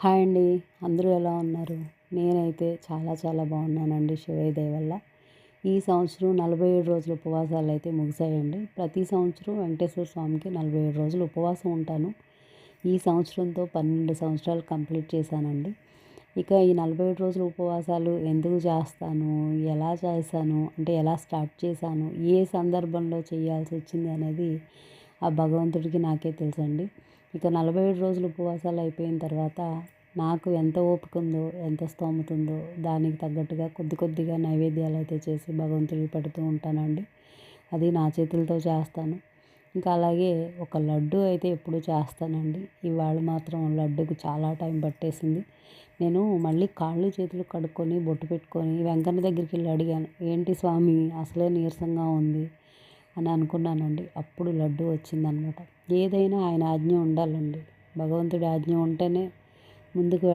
Hi అండి. అందరూ ఎలా ఉన్నారు? నేనైతే చాలా బాగున్నానండి శివయ్య దయ వల్ల. ఈ సంవత్సరం 47 రోజుల ఉపవాసాలైతే ముగిసాయండి. ప్రతి సంవత్సరం వెంకటేశ్వర స్వామికి 47 రోజులు ఉపవాసం ఉంటాను. ఈ సంవత్సరంతో 12 సంవత్సరాలు కంప్లీట్ చేశానండి. ఇక ఈ 47 రోజుల ఉపవాసాలు ఎందుకు చేస్తాను, ఎలా చేశాను, అంటే ఎలా స్టార్ట్ చేశాను, ఏ సందర్భంలో చేయాల్సి వచ్చింది అనేది ఆ భగవంతుడికి నాకే తెలుసండి. ఇక 47 రోజులు ఉపవాసాలు అయిపోయిన తర్వాత నాకు ఎంత ఓపిక ఉందో, ఎంత స్తోమత ఉందో దానికి తగ్గట్టుగా కొద్దిగా నైవేద్యాలు అయితే చేసి భగవంతుడికి పెడుతూ ఉంటానండి. అది నా చేతులతో చేస్తాను. ఇంకా అలాగే ఒక లడ్డు అయితే ఎప్పుడూ చేస్తానండి. ఇవాళ మాత్రం లడ్డుకి చాలా టైం పట్టేసింది. నేను మళ్ళీ కాళ్ళు చేతులు కడుక్కొని బొట్టు పెట్టుకొని వెంకన్న దగ్గరికి వెళ్ళి అడిగాను, ఏంటి స్వామి అసలే నీరసంగా ఉంది అని అనుకున్నానండి. అప్పుడు లడ్డు వచ్చిందనమాట. ఏదైనా ఆయన ఆజ్ఞ ఉండాలండి. భగవంతుడి ఆజ్ఞ ఉంటేనే ముందుకు